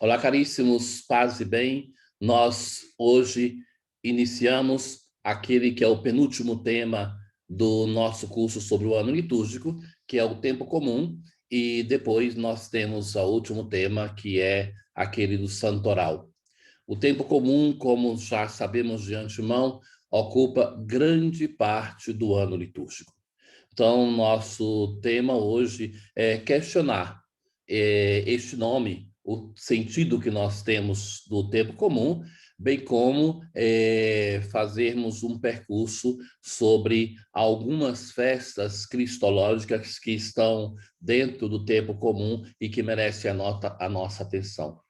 Olá, caríssimos, paz e bem. Nós hoje iniciamos aquele que é o penúltimo tema do nosso curso sobre o ano litúrgico, que é o tempo comum, e depois nós temos o último tema, que é aquele do santoral. O tempo comum, como já sabemos de antemão, ocupa grande parte do ano litúrgico. Então, nosso tema hoje é questionar este nome, o sentido que nós temos do tempo comum, bem como fazermos um percurso sobre algumas festas cristológicas que estão dentro do tempo comum e que merecem a nossa atenção.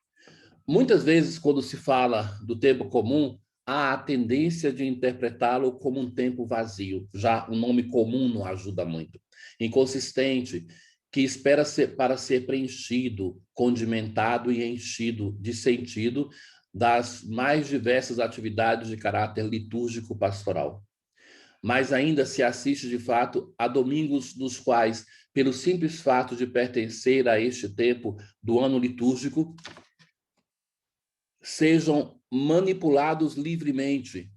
Muitas vezes, quando se fala do tempo comum, há a tendência de interpretá-lo como um tempo vazio. Já o nome comum não ajuda muito. Inconsistente, que espera para ser preenchido, condimentado e enchido de sentido das mais diversas atividades de caráter litúrgico pastoral. Mas ainda se assiste, de fato, a domingos nos quais, pelo simples fato de pertencer a este tempo do ano litúrgico, sejam manipulados livremente,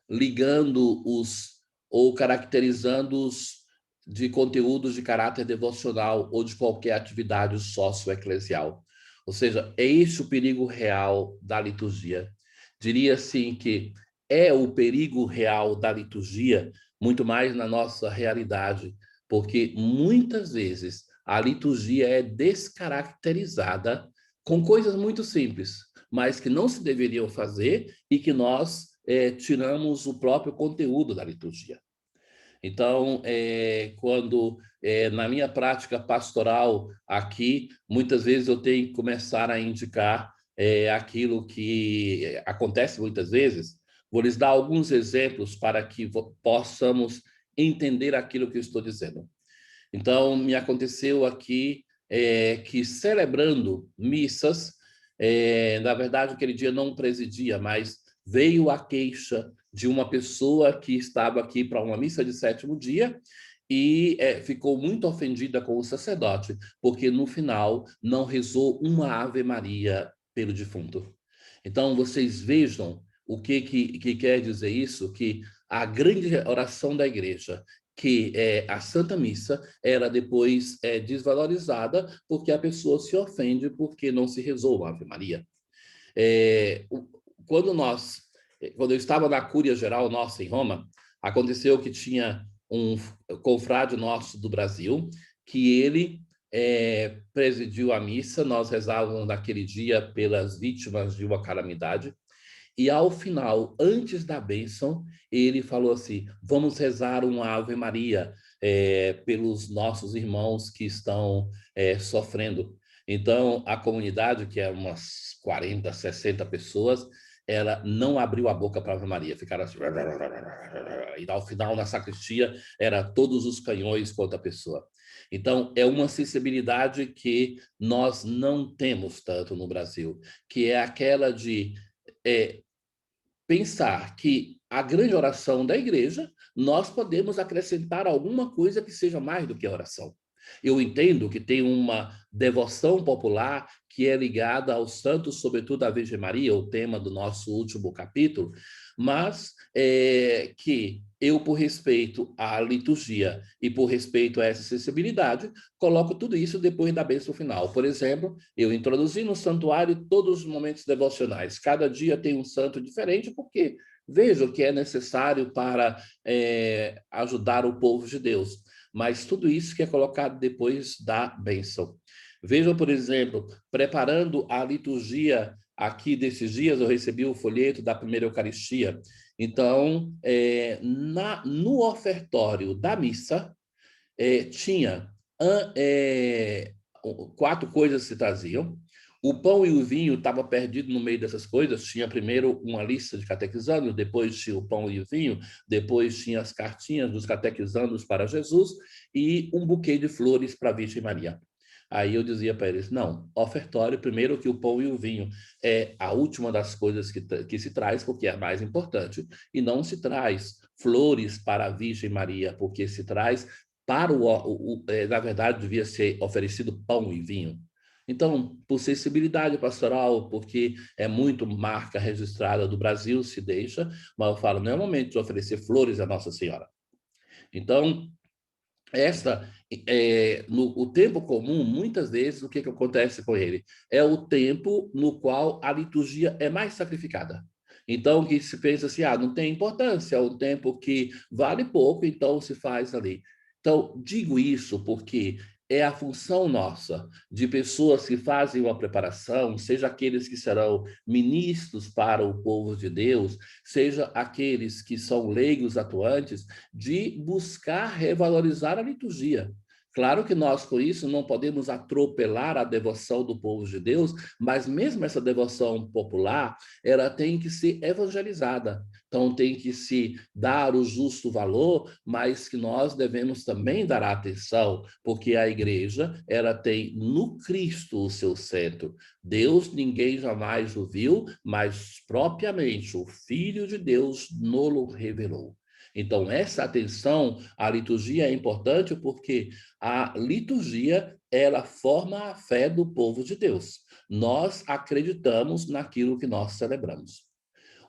ligando-os ou caracterizando-os de conteúdos de caráter devocional ou de qualquer atividade socioeclesial. Ou seja, é esse o perigo real da liturgia. Diria assim que é o perigo real da liturgia, muito mais na nossa realidade, porque muitas vezes a liturgia é descaracterizada com coisas muito simples, mas que não se deveriam fazer e que nós tiramos o próprio conteúdo da liturgia. Então, quando na minha prática pastoral aqui, muitas vezes eu tenho que começar a indicar aquilo que acontece muitas vezes. Vou lhes dar alguns exemplos para que possamos entender aquilo que eu estou dizendo. Então, me aconteceu aqui que celebrando missas, na verdade, aquele dia não presidia, mas veio a queixa de uma pessoa que estava aqui para uma missa de sétimo dia e ficou muito ofendida com o sacerdote, porque no final não rezou uma Ave Maria pelo defunto. Então, vocês vejam o que quer dizer isso, que a grande oração da igreja, que a Santa Missa, era depois desvalorizada porque a pessoa se ofende porque não se rezou a Ave Maria. Quando quando eu estava na Cúria Geral nossa em Roma, aconteceu que tinha um confrade nosso do Brasil, que ele presidiu a missa, nós rezávamos naquele dia pelas vítimas de uma calamidade, e ao final, antes da bênção, ele falou assim: vamos rezar uma Ave Maria pelos nossos irmãos que estão sofrendo. Então, a comunidade, que é umas 40, 60 pessoas, ela não abriu a boca para a Ave Maria, ficaram assim. E ao final, na sacristia, era todos os canhões contra a pessoa. Então, é uma sensibilidade que nós não temos tanto no Brasil, que é aquela de pensar que a grande oração da igreja, nós podemos acrescentar alguma coisa que seja mais do que a oração. Eu entendo que tem uma devoção popular que é ligada aos santos, sobretudo à Virgem Maria, o tema do nosso último capítulo, mas que eu, por respeito à liturgia e por respeito a essa sensibilidade, coloco tudo isso depois da bênção final. Por exemplo, eu introduzi no santuário todos os momentos devocionais. Cada dia tem um santo diferente, porque vejo que é necessário para ajudar o povo de Deus. Mas tudo isso que é colocado depois da bênção. Vejam, por exemplo, preparando a liturgia aqui desses dias, eu recebi o folheto da primeira Eucaristia. Então, no ofertório da missa, tinha 4 coisas que se traziam. O pão e o vinho estavam perdidos no meio dessas coisas. Tinha primeiro uma lista de catequizandos, depois tinha o pão e o vinho, depois tinha as cartinhas dos catequizandos para Jesus e um buquê de flores para a Virgem Maria. Aí eu dizia para eles: não, ofertório, primeiro que o pão e o vinho é a última das coisas que se traz, porque é a mais importante, e não se traz flores para a Virgem Maria, porque se traz para na verdade, devia ser oferecido pão e vinho. Então, por sensibilidade pastoral, porque é muito marca registrada do Brasil, se deixa, mas eu falo, não é o momento de oferecer flores à Nossa Senhora. Então, o tempo comum, muitas vezes, o que acontece com ele? É o tempo no qual a liturgia é mais sacrificada. Então, que se pensa assim, não tem importância, é um tempo que vale pouco, então se faz ali. Então, digo isso porque é a função nossa de pessoas que fazem uma preparação, seja aqueles que serão ministros para o povo de Deus, seja aqueles que são leigos atuantes, de buscar revalorizar a liturgia. Claro que nós, com isso, não podemos atropelar a devoção do povo de Deus, mas mesmo essa devoção popular, ela tem que ser evangelizada. Então, tem que se dar o justo valor, mas que nós devemos também dar atenção, porque a igreja, ela tem no Cristo o seu centro. Deus ninguém jamais o viu, mas propriamente o Filho de Deus nos revelou. Então, essa atenção à liturgia é importante porque a liturgia, ela forma a fé do povo de Deus. Nós acreditamos naquilo que nós celebramos.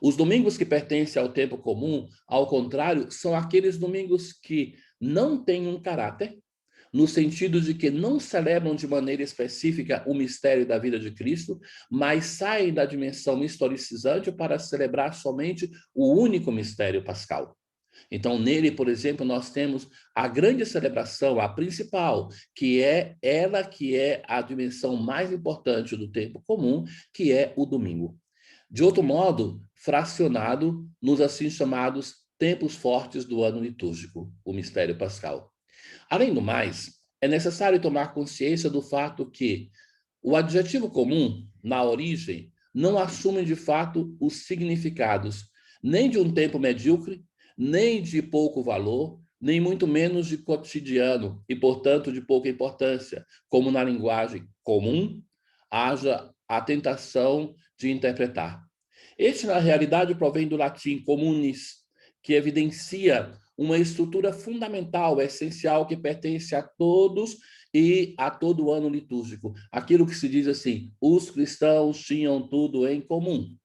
Os domingos que pertencem ao tempo comum, ao contrário, são aqueles domingos que não têm um caráter, no sentido de que não celebram de maneira específica o mistério da vida de Cristo, mas saem da dimensão historicizante para celebrar somente o único mistério pascal. Então, nele, por exemplo, nós temos a grande celebração, a principal, que é a dimensão mais importante do tempo comum, que é o domingo. De outro modo, fracionado nos assim chamados tempos fortes do ano litúrgico, o mistério pascal. Além do mais, é necessário tomar consciência do fato que o adjetivo comum, na origem, não assume de fato os significados nem de um tempo medíocre, nem de pouco valor, nem muito menos de cotidiano e, portanto, de pouca importância, como na linguagem comum haja a tentação de interpretar. Este, na realidade, provém do latim communis, que evidencia uma estrutura fundamental, essencial, que pertence a todos e a todo ano litúrgico. Aquilo que se diz assim, os cristãos tinham tudo em comum.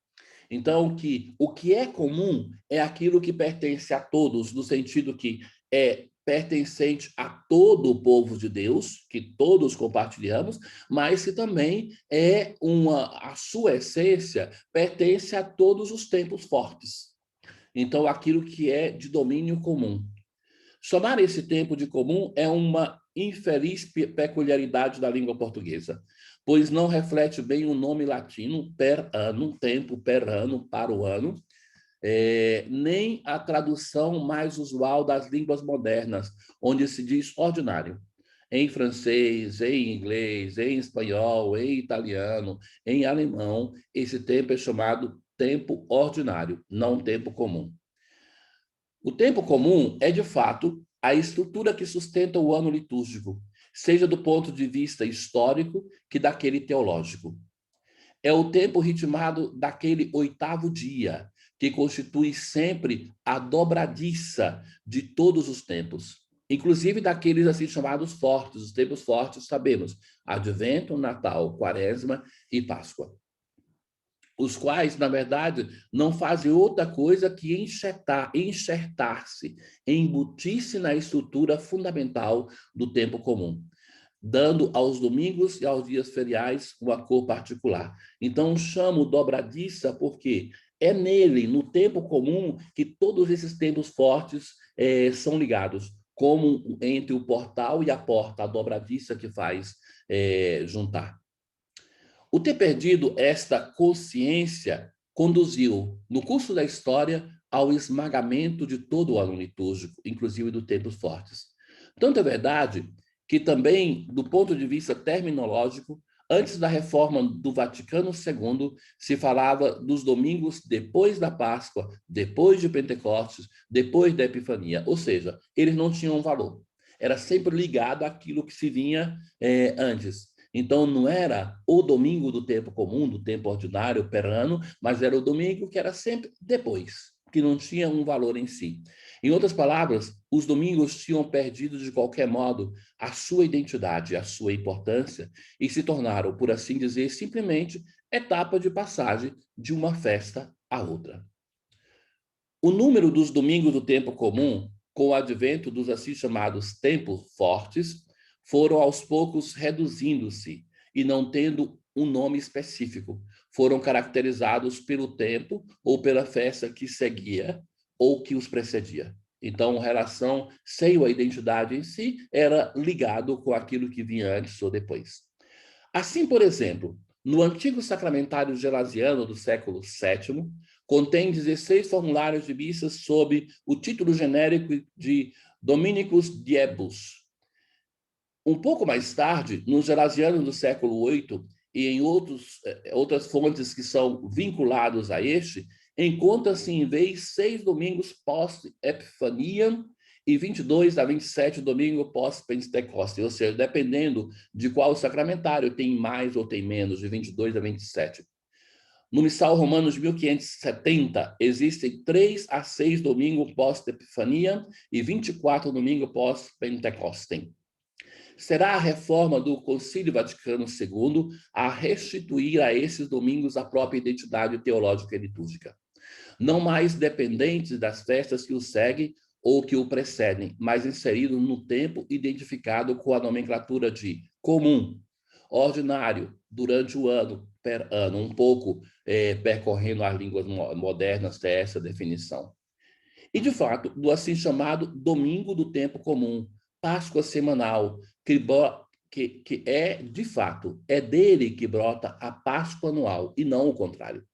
Então, o que é comum é aquilo que pertence a todos, no sentido que é pertencente a todo o povo de Deus, que todos compartilhamos, mas que também a sua essência pertence a todos os tempos fortes. Então, aquilo que é de domínio comum. Chamar esse tempo de comum é uma infeliz peculiaridade da língua portuguesa, pois não reflete bem o nome latino per annum, tempo per ano, para o ano, nem a tradução mais usual das línguas modernas, onde se diz ordinário. Em francês, em inglês, em espanhol, em italiano, em alemão, esse tempo é chamado tempo ordinário, não tempo comum. O tempo comum é, de fato, a estrutura que sustenta o ano litúrgico, seja do ponto de vista histórico que daquele teológico. É o tempo ritmado daquele oitavo dia, que constitui sempre a dobradiça de todos os tempos, inclusive daqueles assim chamados fortes. Os tempos fortes, sabemos, Advento, Natal, Quaresma e Páscoa, os quais, na verdade, não fazem outra coisa que enxertar-se, embutir-se na estrutura fundamental do tempo comum, dando aos domingos e aos dias feriais uma cor particular. Então, chamo dobradiça porque é nele, no tempo comum, que todos esses tempos fortes são ligados, como entre o portal e a porta, a dobradiça que faz juntar. O ter perdido esta consciência conduziu, no curso da história, ao esmagamento de todo o ano litúrgico, inclusive do tempos fortes. Tanto é verdade que também, do ponto de vista terminológico, antes da reforma do Vaticano II, se falava dos domingos depois da Páscoa, depois de Pentecostes, depois da Epifania, ou seja, eles não tinham valor. Era sempre ligado àquilo que se vinha antes. Então, não era o domingo do tempo comum, do tempo ordinário, per ano, mas era o domingo que era sempre depois. que não tinha um valor em si. Em outras palavras, os domingos tinham perdido de qualquer modo a sua identidade, a sua importância e se tornaram, por assim dizer, simplesmente etapa de passagem de uma festa à outra. O número dos domingos do tempo comum, com o advento dos assim chamados tempos fortes, foram aos poucos reduzindo-se e não tendo um nome específico. Foram caracterizados pelo tempo ou pela festa que seguia ou que os precedia. Então, relação sem a identidade em si era ligado com aquilo que vinha antes ou depois. Assim, por exemplo, no antigo sacramentário gelasiano do século VII, contém 16 formulários de missas sob o título genérico de Dominicus Diebus. Um pouco mais tarde, no gelasiano do século VIII e em outras fontes que são vinculados a este, encontra-se em vez 6 domingos pós-Epifania e 22 a 27 domingo pós-Pentecostes, ou seja, dependendo de qual sacramentário, tem mais ou tem menos, de 22 a 27. No Missal Romano de 1570, existem 3 a 6 domingos pós-Epifania e 24 domingos pós-Pentecostes. Será a reforma do Concílio Vaticano II a restituir a esses domingos a própria identidade teológica e litúrgica, não mais dependentes das festas que o seguem ou que o precedem, mas inserido no tempo identificado com a nomenclatura de comum, ordinário, durante o ano, per ano, um pouco percorrendo as línguas modernas até essa definição. E, de fato, do assim chamado domingo do tempo comum, Páscoa semanal, que é, de fato, é dele que brota a Páscoa anual, e não o contrário.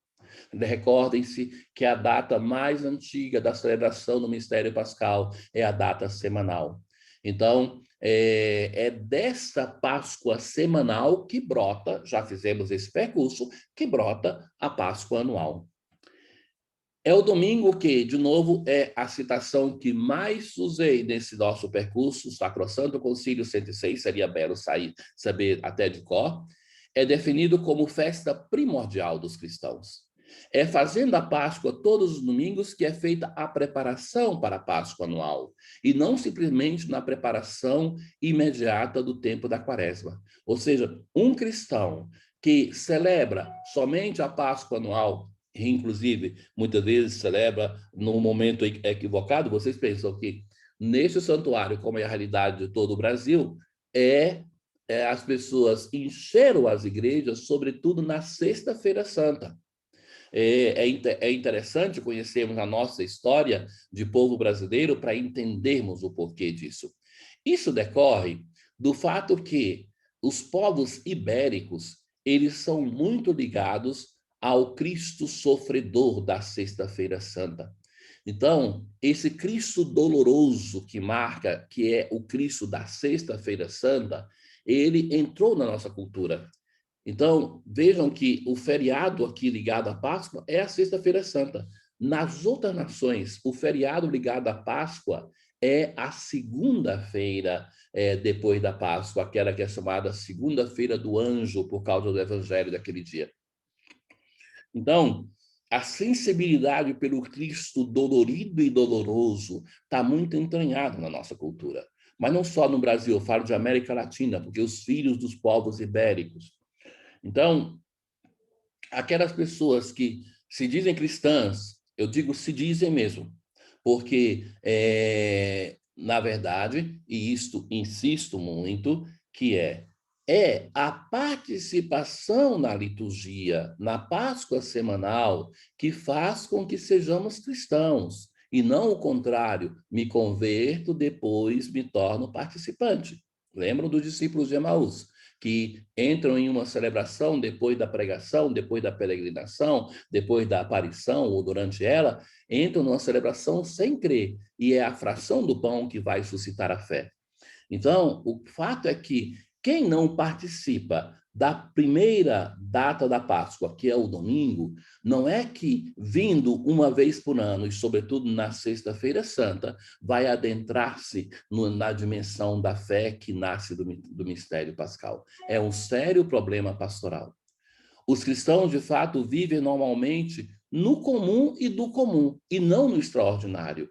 Recordem-se que a data mais antiga da celebração do mistério pascal é a data semanal. Então, é dessa Páscoa semanal que brota, já fizemos esse percurso, que brota a Páscoa anual. É o domingo que, de novo, é a citação que mais usei nesse nosso percurso, Sacrosanto Concílio 106, seria belo saber até de cor, é definido como festa primordial dos cristãos. É fazendo a Páscoa todos os domingos que é feita a preparação para a Páscoa anual, e não simplesmente na preparação imediata do tempo da Quaresma. Ou seja, um cristão que celebra somente a Páscoa anual, inclusive, muitas vezes celebra num momento equivocado, vocês pensam que neste santuário, como é a realidade de todo o Brasil, as pessoas encheram as igrejas, sobretudo na Sexta-feira Santa. É interessante conhecermos a nossa história de povo brasileiro para entendermos o porquê disso. Isso decorre do fato que os povos ibéricos, eles são muito ligados ao Cristo sofredor da Sexta-feira Santa. Então, esse Cristo doloroso que marca, que é o Cristo da Sexta-feira Santa, ele entrou na nossa cultura. Então, vejam que o feriado aqui ligado à Páscoa é a Sexta-feira Santa. Nas outras nações, o feriado ligado à Páscoa é a segunda-feira depois da Páscoa, aquela que é chamada Segunda-feira do Anjo, por causa do evangelho daquele dia. Então, a sensibilidade pelo Cristo dolorido e doloroso está muito entranhada na nossa cultura. Mas não só no Brasil, eu falo de América Latina, porque os filhos dos povos ibéricos. Então, aquelas pessoas que se dizem cristãs, eu digo se dizem mesmo, porque, na verdade, e isto insisto muito, que é a participação na liturgia, na Páscoa semanal, que faz com que sejamos cristãos, e não o contrário, me converto, depois me torno participante. Lembram dos discípulos de Emaús, que entram em uma celebração depois da pregação, depois da peregrinação, depois da aparição ou durante ela, entram numa celebração sem crer, e é a fração do pão que vai suscitar a fé. Então, o fato é que quem não participa da primeira data da Páscoa, que é o domingo, não é que, vindo uma vez por ano, e sobretudo na Sexta-feira Santa, vai adentrar-se na dimensão da fé que nasce do mistério pascal. É um sério problema pastoral. Os cristãos, de fato, vivem normalmente no comum e do comum, e não no extraordinário.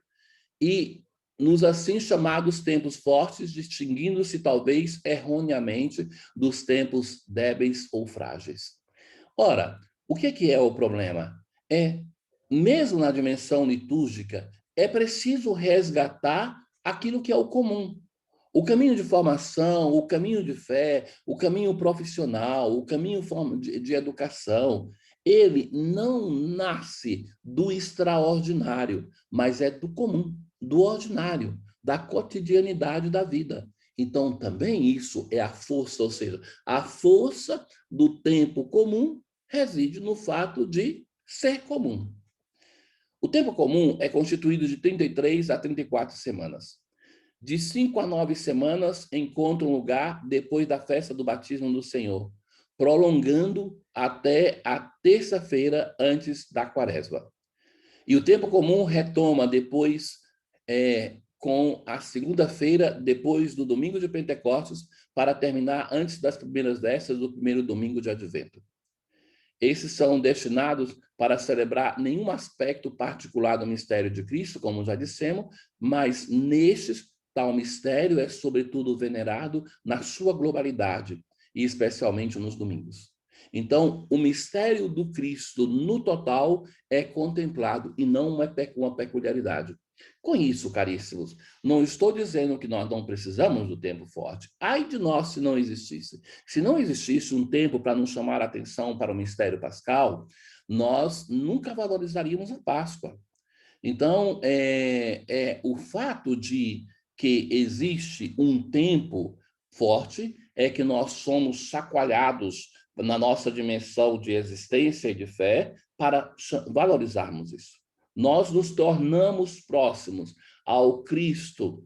E nos assim chamados tempos fortes, distinguindo-se talvez erroneamente dos tempos débeis ou frágeis. Ora, o que é o problema? Mesmo na dimensão litúrgica, é preciso resgatar aquilo que é o comum. O caminho de formação, o caminho de fé, o caminho profissional, o caminho de educação, ele não nasce do extraordinário, mas é do comum, do ordinário, da cotidianidade da vida. Então, também isso é a força, ou seja, a força do tempo comum reside no fato de ser comum. O tempo comum é constituído de 33 a 34 semanas. De 5 a 9 semanas encontram lugar depois da festa do batismo do Senhor, prolongando até a terça-feira antes da quaresma. E o tempo comum retoma depois com a segunda-feira, depois do domingo de Pentecostes, para terminar antes das primeiras vésperas do primeiro domingo de Advento. Esses são destinados para celebrar nenhum aspecto particular do mistério de Cristo, como já dissemos, mas nestes, tal mistério é sobretudo venerado na sua globalidade, e especialmente nos domingos. Então, o mistério do Cristo no total é contemplado e não uma peculiaridade. Com isso, caríssimos, não estou dizendo que nós não precisamos do tempo forte. Ai de nós se não existisse. Se não existisse um tempo para nos chamar a atenção para o mistério pascal, nós nunca valorizaríamos a Páscoa. Então, o fato de que existe um tempo forte é que nós somos chacoalhados na nossa dimensão de existência e de fé para valorizarmos isso. Nós nos tornamos próximos ao Cristo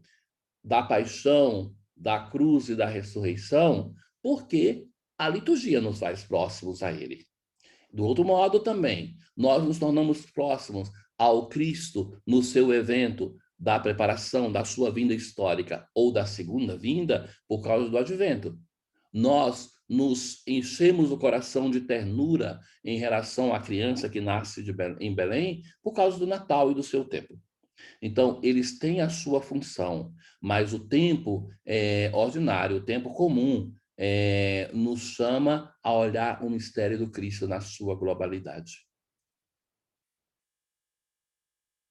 da paixão, da cruz e da ressurreição, porque a liturgia nos faz próximos a ele. Do outro modo também, nós nos tornamos próximos ao Cristo no seu evento da preparação da sua vinda histórica ou da segunda vinda por causa do advento. Nós nos enchemos o coração de ternura em relação à criança que nasce em Belém por causa do Natal e do seu tempo. Então, eles têm a sua função, mas o tempo ordinário, o tempo comum, nos chama a olhar o mistério do Cristo na sua globalidade.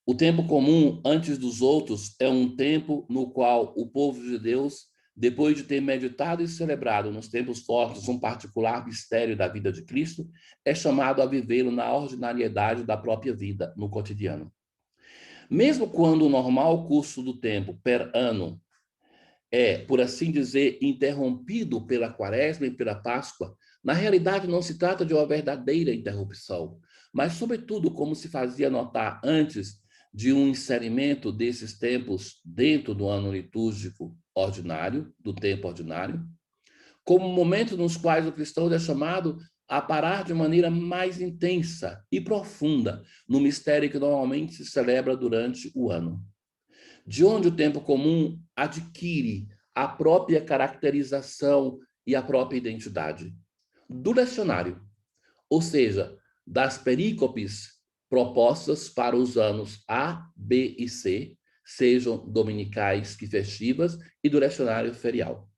O tempo comum, antes dos outros, é um tempo no qual o povo de Deus, depois de ter meditado e celebrado nos tempos fortes um particular mistério da vida de Cristo, é chamado a vivê-lo na ordinariedade da própria vida, no cotidiano. Mesmo quando o normal curso do tempo per ano é, por assim dizer, interrompido pela Quaresma e pela Páscoa, na realidade não se trata de uma verdadeira interrupção, mas, sobretudo, como se fazia notar antes de um inserimento desses tempos dentro do ano litúrgico ordinário, do tempo ordinário, como momentos nos quais o cristão é chamado a parar de maneira mais intensa e profunda no mistério que normalmente se celebra durante o ano. De onde o tempo comum adquire a própria caracterização e a própria identidade. Do lecionário, ou seja, das perícopes propostas para os anos A, B e C, sejam dominicais que festivas, e do lecionário ferial.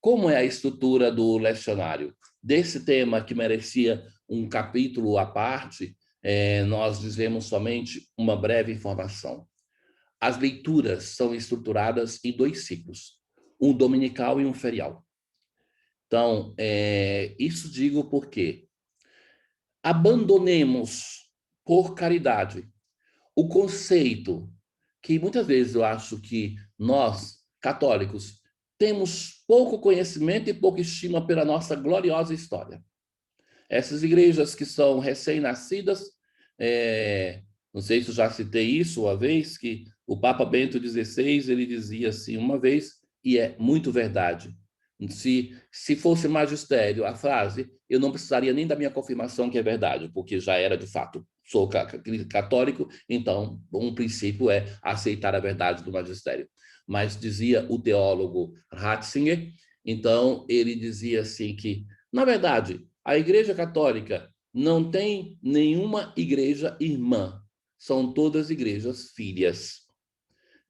Como é a estrutura do lecionário? Desse tema que merecia um capítulo à parte, nós dizemos somente uma breve informação. As leituras são estruturadas em 2 ciclos, um dominical e um ferial. Então, isso digo porque abandonemos, por caridade, o conceito que muitas vezes eu acho que nós, católicos, temos pouco conhecimento e pouca estima pela nossa gloriosa história. Essas igrejas que são recém-nascidas, não sei se eu já citei isso uma vez, que o Papa Bento XVI, ele dizia assim uma vez, e é muito verdade, se fosse magistério a frase, eu não precisaria nem da minha confirmação que é verdade, porque já era de fato, sou católico, então um princípio é aceitar a verdade do magistério. Mas dizia o teólogo Ratzinger, então ele dizia assim que, na verdade, a Igreja Católica não tem nenhuma igreja irmã. São todas igrejas filhas.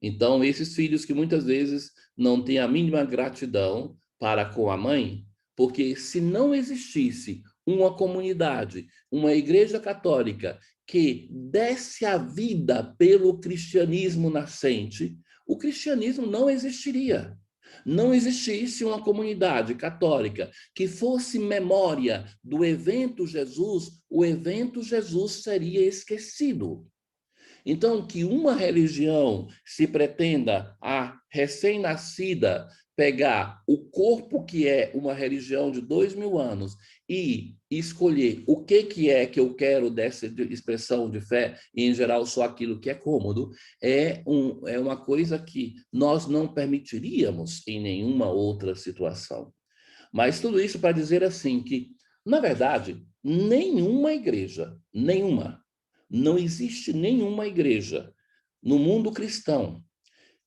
Então, esses filhos que muitas vezes não têm a mínima gratidão para com a mãe, porque se não existisse uma comunidade, uma igreja católica que desse a vida pelo cristianismo nascente, o cristianismo não existiria. Não existisse uma comunidade católica que fosse memória do evento Jesus, o evento Jesus seria esquecido. Então, que uma religião se pretenda a recém-nascida pegar o corpo que é uma religião de 2000 anos e escolher o que é que eu quero dessa expressão de fé, e em geral só aquilo que é cômodo, é uma coisa que nós não permitiríamos em nenhuma outra situação. Mas tudo isso para dizer assim que, na verdade, nenhuma igreja, não existe nenhuma igreja no mundo cristão,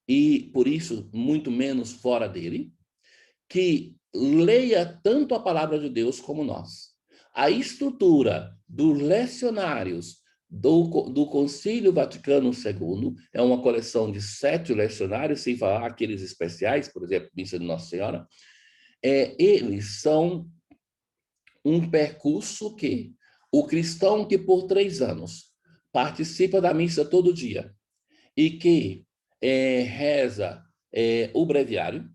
e por isso muito menos fora dele, que leia tanto a palavra de Deus como nós. A estrutura dos lecionários do Concílio Vaticano II é uma coleção de 7 lecionários, sem falar aqueles especiais, por exemplo, Missa de Nossa Senhora. Eles são um percurso que o cristão que por 3 anos participa da missa todo dia e que reza o breviário,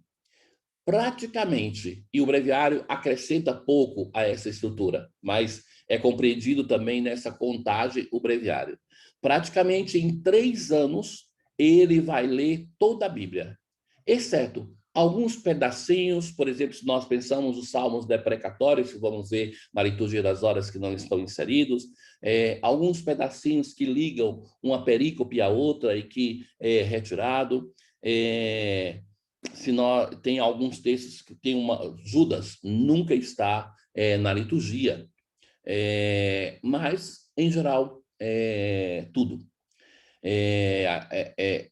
praticamente, e o breviário acrescenta pouco a essa estrutura, mas é compreendido também nessa contagem o breviário. Praticamente em 3 anos, ele vai ler toda a Bíblia, exceto alguns pedacinhos, por exemplo, se nós pensamos os salmos deprecatórios, que vamos ver na liturgia das horas que não estão inseridos, alguns pedacinhos que ligam uma perícope à outra e que é retirado, se nós, tem alguns textos que tem Judas nunca está na liturgia, mas, em geral, tudo.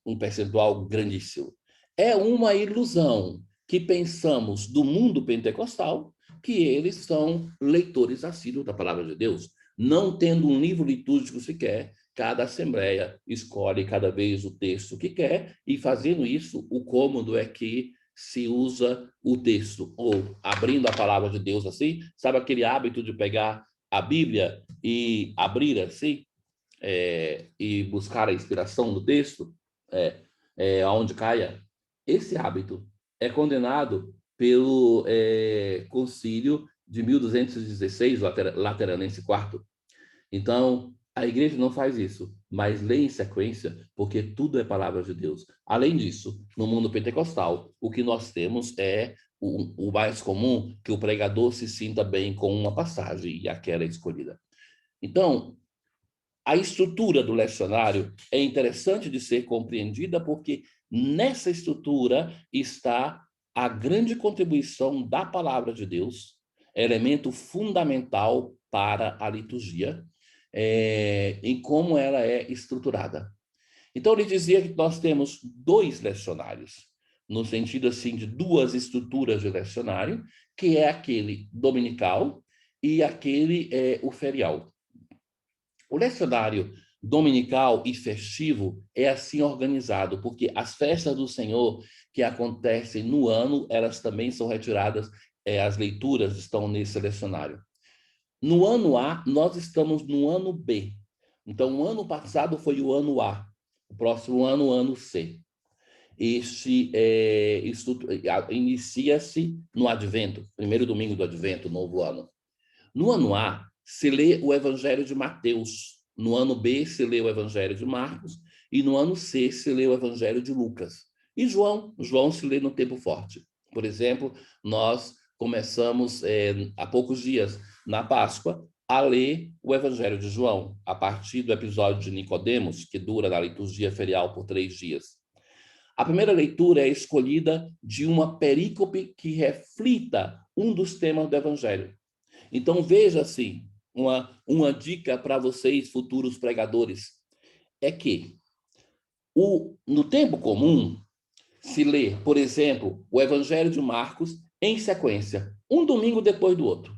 Um percentual grandíssimo. É uma ilusão que pensamos do mundo pentecostal que eles são leitores assíduos da palavra de Deus. Não tendo um livro litúrgico sequer, cada assembleia escolhe cada vez o texto que quer, e fazendo isso, o cômodo é que se usa o texto, ou abrindo a palavra de Deus assim, sabe aquele hábito de pegar a Bíblia e abrir assim, e buscar a inspiração do texto, aonde caia? Esse hábito é condenado pelo Concílio de 1216, Lateranense IV. Então, a igreja não faz isso, mas lê em sequência, porque tudo é palavra de Deus. Além disso, no mundo pentecostal, o que nós temos é o mais comum, que o pregador se sinta bem com uma passagem, e aquela é escolhida. Então, a estrutura do lecionário é interessante de ser compreendida, porque nessa estrutura está a grande contribuição da palavra de Deus, elemento fundamental para a liturgia, em como ela é estruturada. Então, ele dizia que nós temos 2 lecionários, no sentido assim de 2 estruturas de lecionário, que é aquele dominical e aquele o ferial. O lecionário dominical e festivo é assim organizado, porque as festas do Senhor que acontecem no ano, elas também são retiradas, as leituras estão nesse lecionário. No ano A, nós estamos no ano B. Então, o ano passado foi o ano A, o próximo ano, o ano C. Inicia-se no Advento, primeiro domingo do Advento, novo ano. No ano A, se lê o Evangelho de Mateus. No ano B, se lê o Evangelho de Marcos. E no ano C, se lê o Evangelho de Lucas. E João se lê no tempo forte. Por exemplo, nós começamos há poucos dias, na Páscoa, a ler o Evangelho de João, a partir do episódio de Nicodemos, que dura na liturgia ferial por 3 dias. A primeira leitura é escolhida de uma perícope que reflita um dos temas do Evangelho. Então, veja assim, uma dica para vocês, futuros pregadores, é que no tempo comum se lê, por exemplo, o Evangelho de Marcos em sequência, um domingo depois do outro.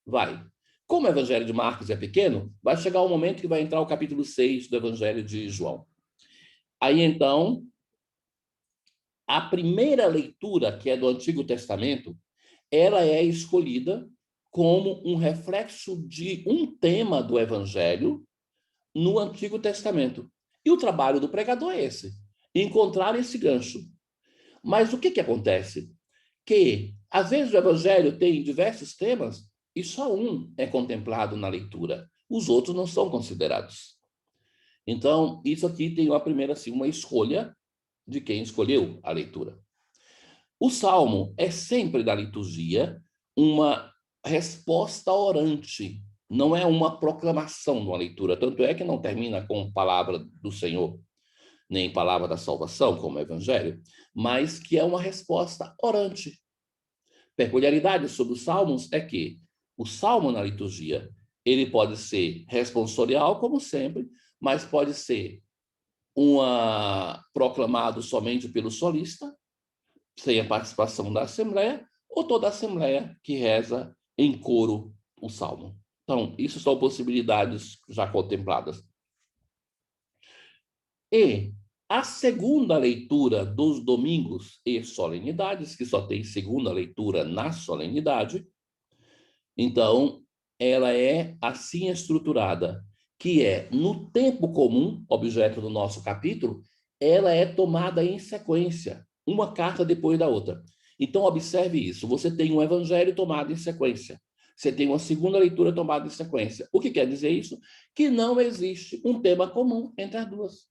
Vai. Como o Evangelho de Marcos é pequeno, vai chegar um momento que vai entrar o capítulo 6 do Evangelho de João. Aí, então, a primeira leitura, que é do Antigo Testamento, ela é escolhida como um reflexo de um tema do Evangelho no Antigo Testamento. E o trabalho do pregador é esse, encontrar esse gancho. Mas o que acontece? Que, às vezes, o Evangelho tem diversos temas e só um é contemplado na leitura. Os outros não são considerados. Então, isso aqui tem uma primeira, assim, uma escolha de quem escolheu a leitura. O Salmo é sempre da liturgia uma resposta orante, não é uma proclamação de uma leitura. Tanto é que não termina com palavra do Senhor, nem palavra da salvação, como o Evangelho, mas que é uma resposta orante. Peculiaridade sobre os salmos é que o salmo na liturgia, ele pode ser responsorial, como sempre, mas pode ser proclamado somente pelo solista, sem a participação da Assembleia, ou toda a Assembleia que reza em coro o salmo. Então, isso são possibilidades já contempladas. E a segunda leitura dos domingos e solenidades, que só tem segunda leitura na solenidade, então, ela é assim estruturada, que é, no tempo comum, objeto do nosso capítulo, ela é tomada em sequência, uma carta depois da outra. Então, observe isso. Você tem um evangelho tomado em sequência. Você tem uma segunda leitura tomada em sequência. O que quer dizer isso? Que não existe um tema comum entre as duas.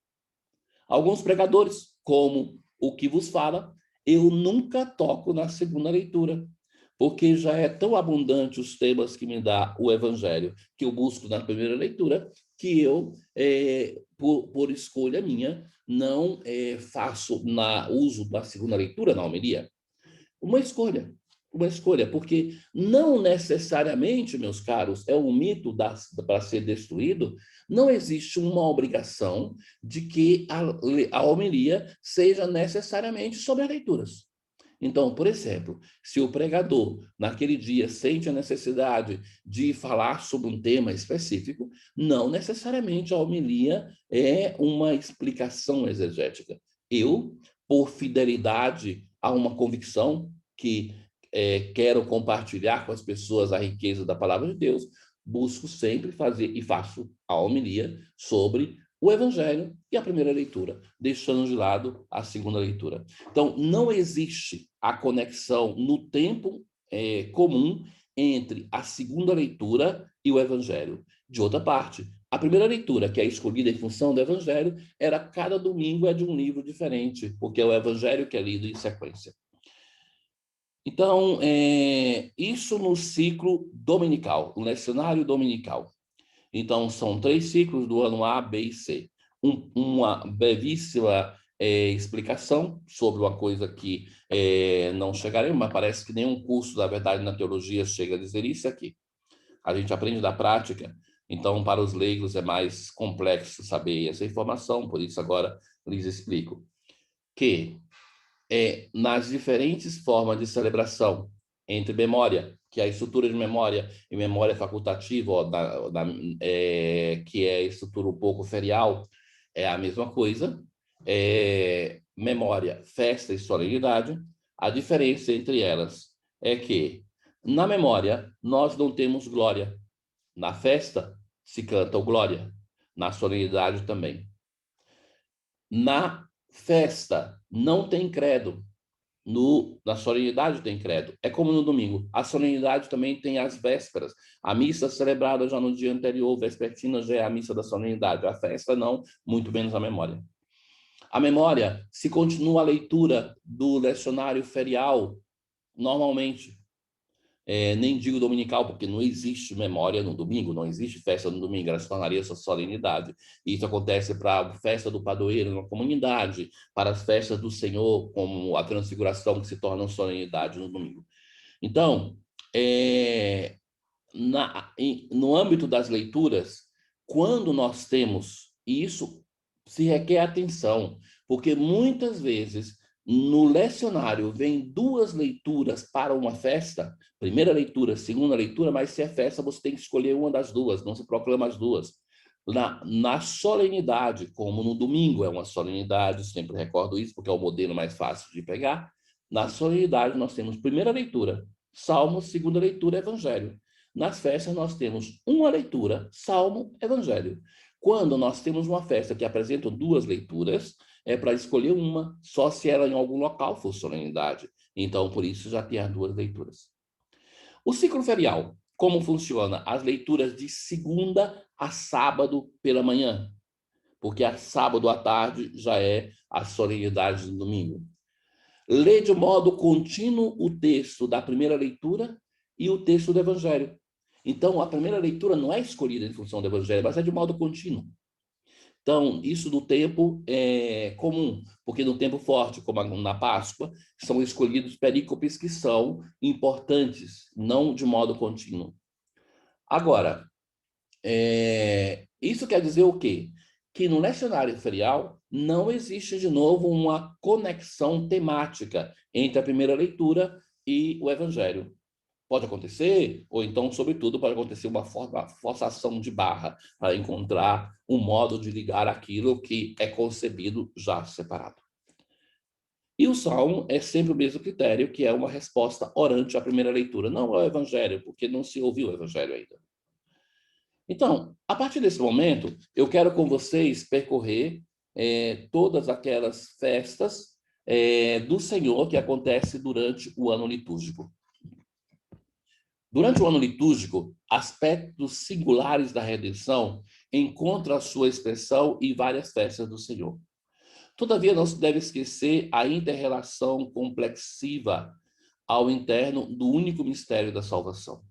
Alguns pregadores, como o que vos fala, eu nunca toco na segunda leitura, porque já é tão abundante os temas que me dá o Evangelho, que eu busco na primeira leitura, que eu, por escolha minha, não faço uso da segunda leitura na homilia. Uma escolha, porque não necessariamente, meus caros, é um mito para ser destruído, não existe uma obrigação de que a homilia seja necessariamente sobre as leituras. Então, por exemplo, se o pregador, naquele dia, sente a necessidade de falar sobre um tema específico, não necessariamente a homilia é uma explicação exegética. Eu, por fidelidade a uma convicção que quero compartilhar com as pessoas a riqueza da palavra de Deus, busco sempre fazer e faço a homilia sobre o Evangelho e a primeira leitura, deixando de lado a segunda leitura. Então, não existe a conexão no tempo comum entre a segunda leitura e o Evangelho. De outra parte, a primeira leitura, que é escolhida em função do Evangelho, era cada domingo é de um livro diferente, porque é o Evangelho que é lido em sequência. Então, isso no ciclo dominical, o lecionário dominical. Então, são 3 ciclos do ano A, B e C. Uma brevíssima explicação sobre uma coisa que não chegaremos, mas parece que nenhum curso, na verdade, na teologia chega a dizer isso aqui. A gente aprende da prática, então, para os leigos é mais complexo saber essa informação, por isso agora lhes explico. Que nas diferentes formas de celebração, entre memória, que é a estrutura de memória, e memória facultativa, que é a estrutura um pouco ferial, é a mesma coisa. Memória, festa e solenidade. A diferença entre elas é que, na memória, nós não temos glória. Na festa, se canta o glória. Na solenidade também. Na festa, não tem credo. Na solenidade tem credo. É como no domingo. A solenidade também tem as vésperas. A missa celebrada já no dia anterior, vespertina, já é a missa da solenidade. A festa não, muito menos a memória. A memória, se continua a leitura do lecionário ferial, normalmente, nem digo dominical, porque não existe memória no domingo, não existe festa no domingo, ela se tornaria essa solenidade. Isso acontece para a festa do padroeiro na comunidade, para as festas do Senhor, como a transfiguração, que se torna solenidade no domingo. Então, no âmbito das leituras, quando nós temos isso, se requer atenção, porque muitas vezes no lecionário vem duas leituras para uma festa, primeira leitura, segunda leitura, mas se é festa você tem que escolher uma das duas, não se proclama as duas. Na solenidade, como no domingo é uma solenidade, sempre recordo isso, porque é o modelo mais fácil de pegar, na solenidade nós temos primeira leitura, Salmo, segunda leitura, Evangelho. Nas festas nós temos uma leitura, Salmo, Evangelho. Quando nós temos uma festa que apresenta duas leituras, é para escolher uma, só se ela em algum local for solenidade. Então, por isso, já tem as duas leituras. O ciclo ferial, como funciona? As leituras de segunda a sábado pela manhã, porque a sábado à tarde já é a solenidade do domingo. Lê de modo contínuo o texto da primeira leitura e o texto do Evangelho. Então, a primeira leitura não é escolhida em função do Evangelho, mas é de modo contínuo. Então, isso no tempo é comum, porque no tempo forte, como na Páscoa, são escolhidos perícopes que são importantes, não de modo contínuo. Agora, isso quer dizer o quê? Que no lecionário ferial não existe, de novo, uma conexão temática entre a primeira leitura e o Evangelho. Pode acontecer, ou então, sobretudo, pode acontecer uma forçação de barra para encontrar um modo de ligar aquilo que é concebido já separado. E o Salmo é sempre o mesmo critério, que é uma resposta orante à primeira leitura, não ao Evangelho, porque não se ouviu o Evangelho ainda. Então, a partir desse momento, eu quero com vocês percorrer todas aquelas festas do Senhor que acontece durante o ano litúrgico. Durante o ano litúrgico, aspectos singulares da redenção encontram a sua expressão em várias festas do Senhor. Todavia, não se deve esquecer a inter-relação complexiva ao interno do único mistério da salvação.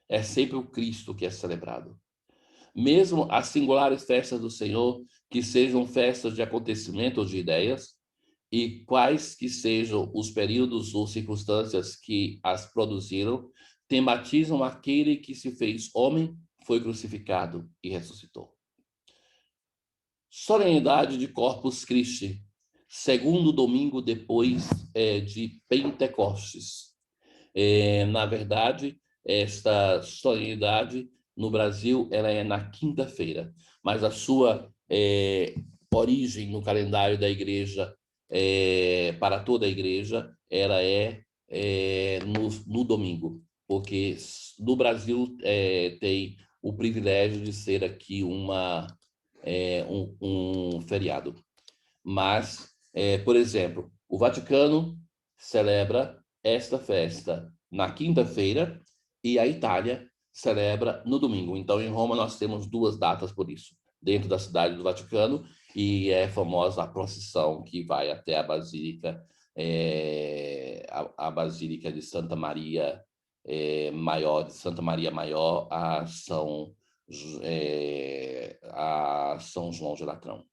É sempre o Cristo que é celebrado. Mesmo as singulares festas do Senhor, que sejam festas de acontecimento ou de ideias, e quais que sejam os períodos ou circunstâncias que as produziram, tematizam aquele que se fez homem, foi crucificado e ressuscitou. Solenidade de Corpus Christi, segundo domingo depois de Pentecostes. Na verdade, esta solenidade no Brasil ela é na quinta-feira, mas a sua origem no calendário da igreja, para toda a igreja, ela é no domingo, porque no Brasil tem o privilégio de ser aqui um feriado. Mas, por exemplo, o Vaticano celebra esta festa na quinta-feira e a Itália celebra no domingo. Então, em Roma, nós temos duas datas por isso, dentro da cidade do Vaticano, e é famosa a procissão que vai até a Basílica, a Basílica de Santa Maria Maior, de Santa Maria Maior a São João de Latrão.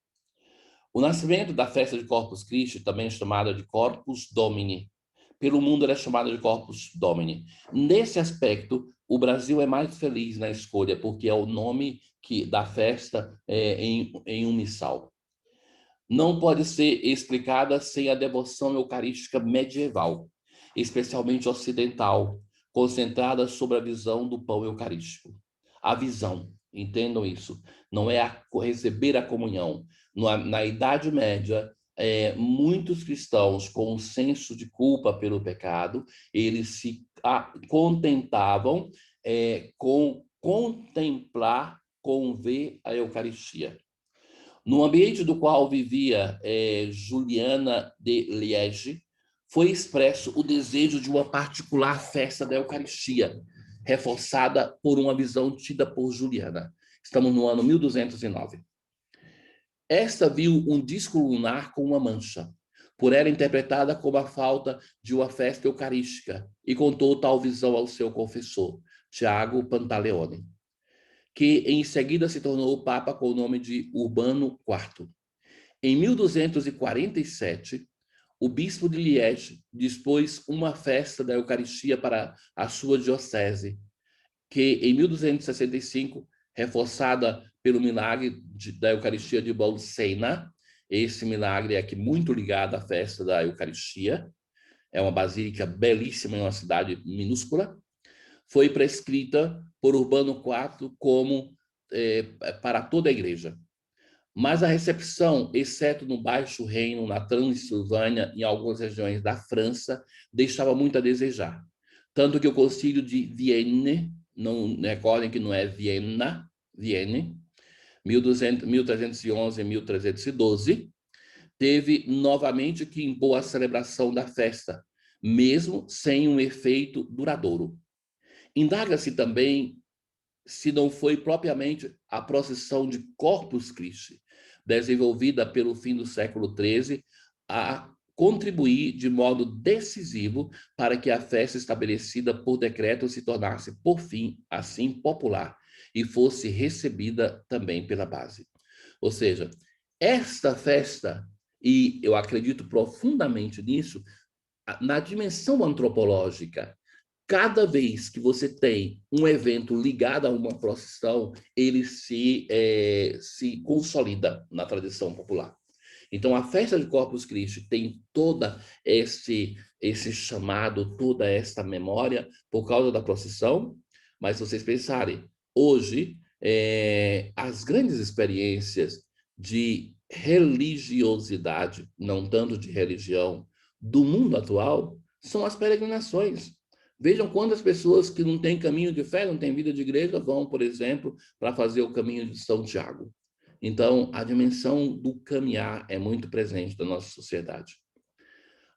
O nascimento da festa de Corpus Christi, também chamada de Corpus Domini, pelo mundo ela é chamada de Corpus Domini. Nesse aspecto, o Brasil é mais feliz na escolha, porque é o nome da festa em um missal. Não pode ser explicada sem a devoção eucarística medieval, especialmente ocidental, concentrada sobre a visão do pão eucarístico. A visão, entendam isso, não é receber a comunhão. Na Idade Média, muitos cristãos com um senso de culpa pelo pecado, eles se contentavam com contemplar, com ver a Eucaristia. No ambiente do qual vivia Juliana de Liege, foi expresso o desejo de uma particular festa da Eucaristia, reforçada por uma visão tida por Juliana. Estamos no ano 1209. Esta viu um disco lunar com uma mancha, por ela interpretada como a falta de uma festa eucarística, e contou tal visão ao seu confessor, Tiago Pantaleone, que em seguida se tornou o Papa com o nome de Urbano IV. Em 1247, o bispo de Liege dispôs uma festa da Eucaristia para a sua diocese, que em 1265, reforçada pelo milagre da Eucaristia de Bolsena, esse milagre é aqui muito ligado à festa da Eucaristia. É uma basílica belíssima em uma cidade minúscula. Foi prescrita por Urbano IV como para toda a igreja. Mas a recepção, exceto no Baixo Reino, na Transilvânia e em algumas regiões da França, deixava muito a desejar. Tanto que o Concílio de Vienne, não recordem que não é Viena, Vienne, 1311 e 1312, teve novamente que impor a celebração da festa, mesmo sem um efeito duradouro. Indaga-se também se não foi propriamente a procissão de Corpus Christi, desenvolvida pelo fim do século XIII, a contribuir de modo decisivo para que a festa estabelecida por decreto se tornasse, por fim, assim popular e fosse recebida também pela base. Ou seja, esta festa, e eu acredito profundamente nisso, na dimensão antropológica, cada vez que você tem um evento ligado a uma procissão, ele se consolida na tradição popular. Então, a festa de Corpus Christi tem toda esse chamado, toda esta memória por causa da procissão, mas se vocês pensarem, hoje, as grandes experiências de religiosidade, não tanto de religião, do mundo atual, são as peregrinações. Vejam quantas pessoas que não têm caminho de fé, não têm vida de igreja, vão, por exemplo, para fazer o caminho de São Tiago. Então, a dimensão do caminhar é muito presente na nossa sociedade.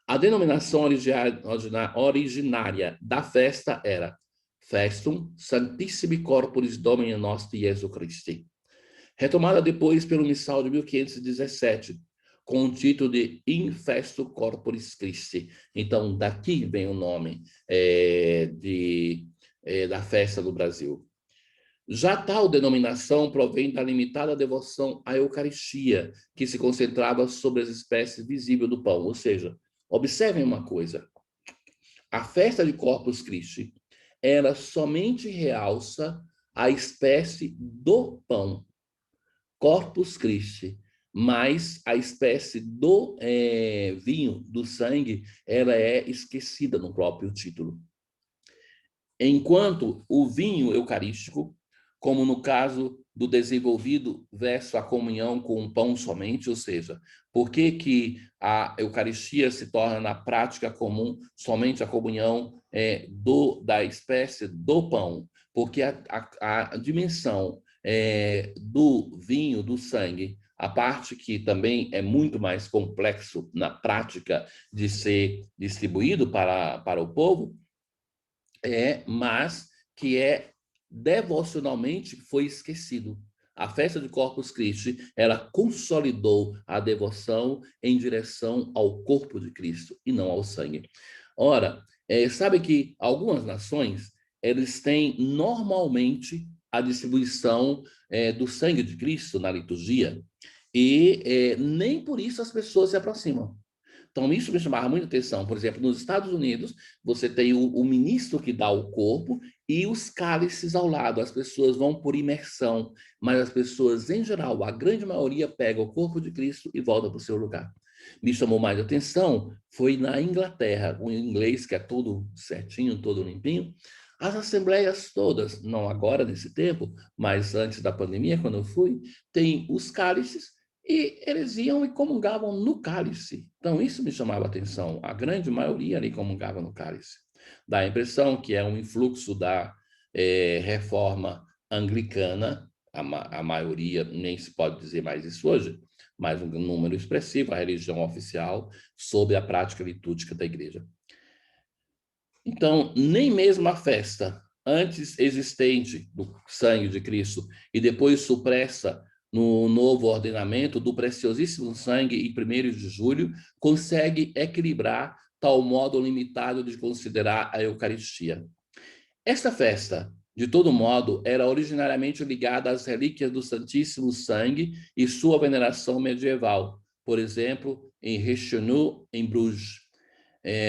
A denominação originária da festa era Festum Sanctissimi Corporis Domini Nostri Jesu Christi, retomada depois pelo missal de 1517, com o título de In Festo Corporis Christi. Então, daqui vem o nome da festa do Brasil. Já tal denominação provém da limitada devoção à Eucaristia, que se concentrava sobre as espécies visíveis do pão. Ou seja, observem uma coisa, a festa de Corpus Christi, ela somente realça a espécie do pão, Corpus Christi, mas a espécie do vinho, do sangue, ela é esquecida no próprio título. Enquanto o vinho eucarístico, como no caso do desenvolvido versus a comunhão com o pão somente, ou seja, por que a Eucaristia se torna na prática comum somente a comunhão da espécie do pão? Porque a dimensão do vinho, do sangue, a parte que também é muito mais complexo na prática de ser distribuído para o povo, mas que devocionalmente foi esquecido. A festa de Corpus Christi, ela consolidou a devoção em direção ao corpo de Cristo e não ao sangue. Ora, sabe que algumas nações, eles têm normalmente a distribuição do sangue de Cristo na liturgia e nem por isso as pessoas se aproximam. Então, isso me chamava muita atenção. Por exemplo, nos Estados Unidos, você tem o ministro que dá o corpo e os cálices ao lado. As pessoas vão por imersão, mas as pessoas, em geral, a grande maioria pega o corpo de Cristo e volta para o seu lugar. Me chamou mais atenção foi na Inglaterra, o inglês que é todo certinho, todo limpinho. As assembleias todas, não agora nesse tempo, mas antes da pandemia, quando eu fui, tem os cálices e eles iam e comungavam no cálice. Então, isso me chamava a atenção. A grande maioria ali comungava no cálice. Dá a impressão que é um influxo da reforma anglicana, a maioria, nem se pode dizer mais isso hoje, mas um número expressivo, a religião oficial, sobre a prática litúrgica da igreja. Então, nem mesmo a festa antes existente do sangue de Cristo e depois supressa no novo ordenamento do preciosíssimo sangue em 1º de julho, consegue equilibrar tal modo limitado de considerar a Eucaristia. Esta festa, de todo modo, era originariamente ligada às relíquias do Santíssimo Sangue e sua veneração medieval, por exemplo, em Reichenau, em Bruges,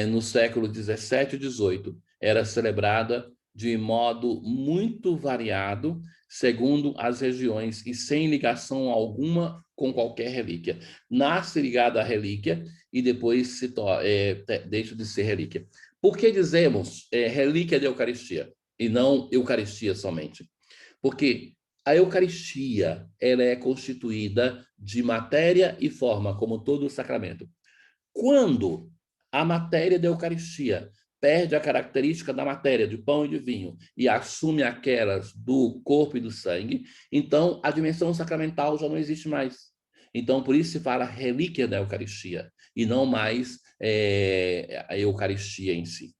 no século 17 e 18. Era celebrada de modo muito variado, segundo as regiões, e sem ligação alguma com qualquer relíquia. Nasce ligado à relíquia e depois deixa de ser relíquia. Por que dizemos relíquia da Eucaristia e não Eucaristia somente? Porque a Eucaristia ela é constituída de matéria e forma, como todo o sacramento. Quando a matéria da Eucaristia perde a característica da matéria, de pão e de vinho, e assume aquelas do corpo e do sangue, então a dimensão sacramental já não existe mais. Então, por isso se fala relíquia da Eucaristia, e não mais a Eucaristia em si.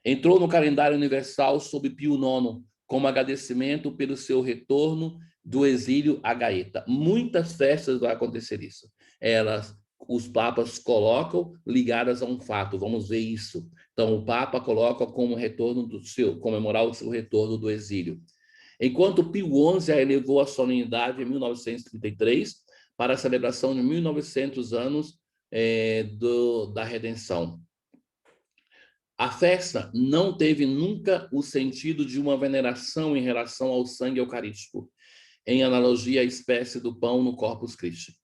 Entrou no calendário universal sob Pio IX, como agradecimento pelo seu retorno do exílio a Gaeta. Muitas festas vai acontecer isso. Os papas colocam ligadas a um fato. Vamos ver isso. Então, o Papa coloca como comemorar o seu retorno do exílio. Enquanto Pio XI a elevou a solenidade em 1933 para a celebração de 1900 anos da redenção. A festa não teve nunca o sentido de uma veneração em relação ao sangue eucarístico, em analogia à espécie do pão no Corpus Christi.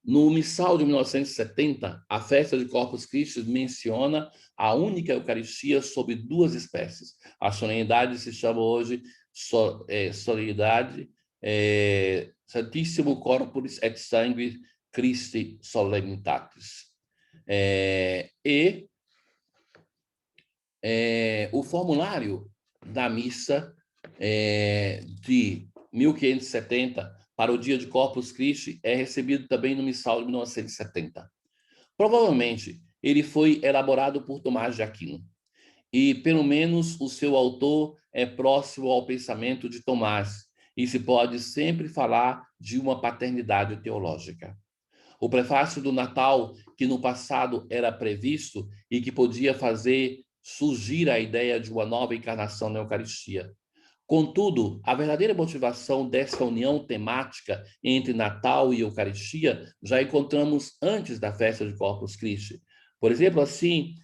No Missal de 1970, a festa de Corpus Christi menciona a única Eucaristia sob duas espécies. A solenidade se chama hoje solenidade Santíssimo Corporis et Sanguis Christi Solemnitatis. O formulário da missa de 1570 para o dia de Corpus Christi é recebido também no Missal de 1970. Provavelmente, ele foi elaborado por Tomás de Aquino, e pelo menos o seu autor é próximo ao pensamento de Tomás, e se pode sempre falar de uma paternidade teológica. O prefácio do Natal, que no passado era previsto e que podia fazer surgir a ideia de uma nova encarnação na Eucaristia. Contudo, a verdadeira motivação dessa união temática entre Natal e Eucaristia já encontramos antes da festa de Corpus Christi. Por exemplo, assim,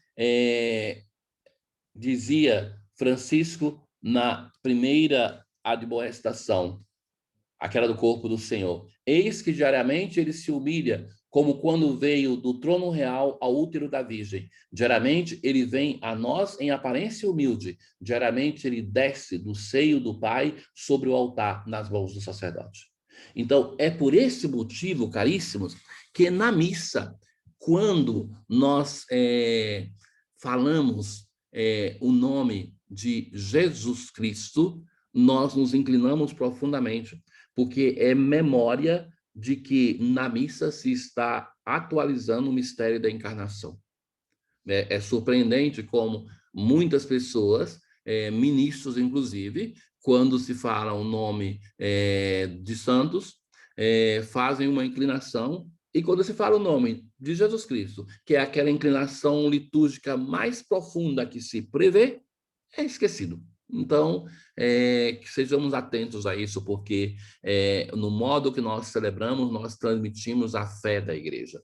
dizia Francisco na primeira admoestação, aquela do corpo do Senhor: eis que diariamente ele se humilha, como quando veio do trono real ao útero da Virgem. Diariamente ele vem a nós em aparência humilde. Diariamente ele desce do seio do Pai sobre o altar nas mãos do sacerdote. Então, é por esse motivo, caríssimos, que na missa, quando nós falamos o nome de Jesus Cristo, nós nos inclinamos profundamente, porque é memória de que na missa se está atualizando o mistério da encarnação. É surpreendente como muitas pessoas, ministros inclusive, quando se fala o nome de santos, fazem uma inclinação, e quando se fala o nome de Jesus Cristo, que é aquela inclinação litúrgica mais profunda que se prevê, é esquecido. Então, que sejamos atentos a isso, porque no modo que nós celebramos, nós transmitimos a fé da igreja.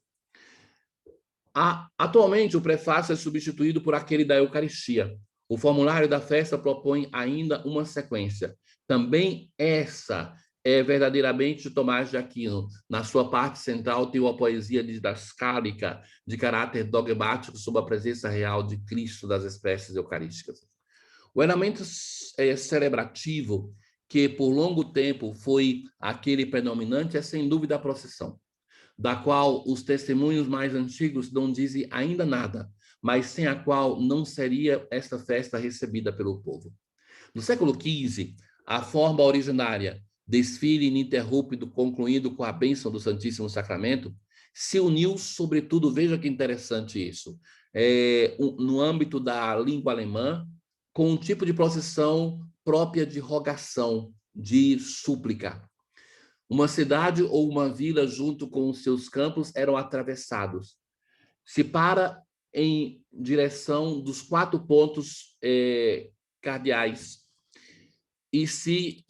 Atualmente, o prefácio é substituído por aquele da Eucaristia. O formulário da festa propõe ainda uma sequência. Também essa é verdadeiramente de Tomás de Aquino. Na sua parte central tem uma poesia didascálica de caráter dogmático sobre a presença real de Cristo das espécies eucarísticas. O elemento celebrativo, que por longo tempo foi aquele predominante, é sem dúvida a procissão, da qual os testemunhos mais antigos não dizem ainda nada, mas sem a qual não seria esta festa recebida pelo povo. No século XV, a forma originária, desfile ininterrupto concluído com a bênção do Santíssimo Sacramento, se uniu, sobretudo, veja que interessante isso, no âmbito da língua alemã, com um tipo de procissão própria de rogação, de súplica. Uma cidade ou uma vila, junto com os seus campos, eram atravessados. Se para em direção dos 4 pontos cardeais e se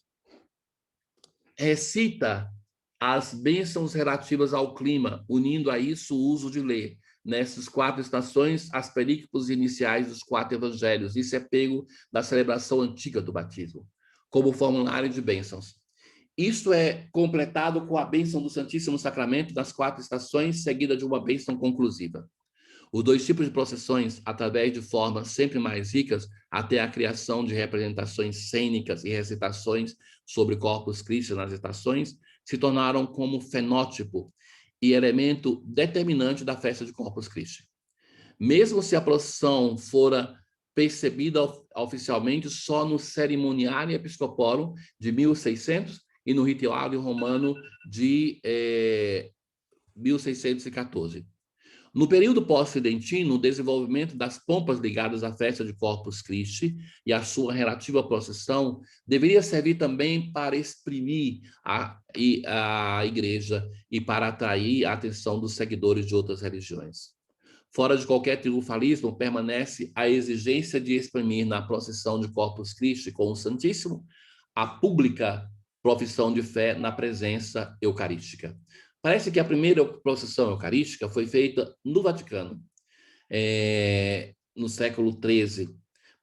recita as bênçãos relativas ao clima, unindo a isso o uso de ler. Nessas 4 estações, as perícopes iniciais dos 4 evangelhos. Isso é pego da celebração antiga do batismo, como formulário de bênçãos. Isto é completado com a bênção do Santíssimo Sacramento nas 4 estações, seguida de uma bênção conclusiva. Os 2 tipos de procissões, através de formas sempre mais ricas, até a criação de representações cênicas e recitações sobre Corpus Christi nas estações, se tornaram como fenótipo e elemento determinante da festa de Corpus Christi. Mesmo se a procissão fora percebida oficialmente só no Cerimoniário Episcoporum de 1600 e no Rituário Romano de 1614. No período pós-tridentino, o desenvolvimento das pompas ligadas à festa de Corpus Christi e a sua relativa procissão deveria servir também para exprimir a igreja e para atrair a atenção dos seguidores de outras religiões. Fora de qualquer triunfalismo, permanece a exigência de exprimir na procissão de Corpus Christi com o Santíssimo a pública profissão de fé na presença eucarística. Parece que a primeira procissão eucarística foi feita no Vaticano, no século XIII,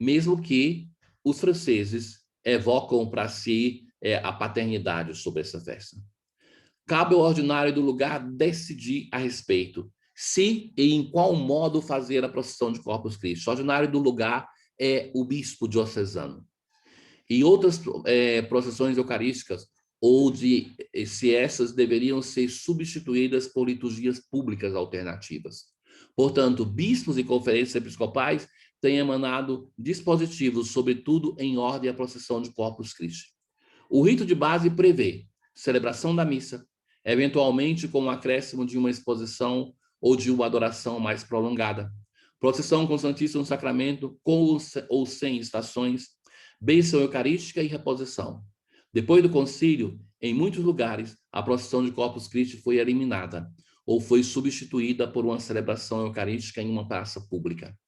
mesmo que os franceses evocam para si a paternidade sobre essa festa. Cabe ao ordinário do lugar decidir a respeito, se e em qual modo fazer a procissão de Corpus Christi. O ordinário do lugar é o bispo diocesano. E outras procissões eucarísticas, ou se essas deveriam ser substituídas por liturgias públicas alternativas. Portanto, bispos e conferências episcopais têm emanado dispositivos, sobretudo em ordem à procissão de Corpus Christi. O rito de base prevê celebração da missa, eventualmente com o acréscimo de uma exposição ou de uma adoração mais prolongada, procissão com o Santíssimo Sacramento, com ou sem estações, bênção eucarística e reposição. Depois do concílio, em muitos lugares, a procissão de Corpus Christi foi eliminada ou foi substituída por uma celebração eucarística em uma praça pública.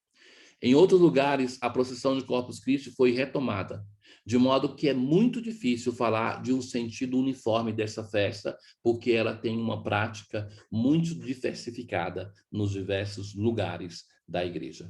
Em outros lugares, a procissão de Corpus Christi foi retomada, de modo que é muito difícil falar de um sentido uniforme dessa festa, porque ela tem uma prática muito diversificada nos diversos lugares da igreja.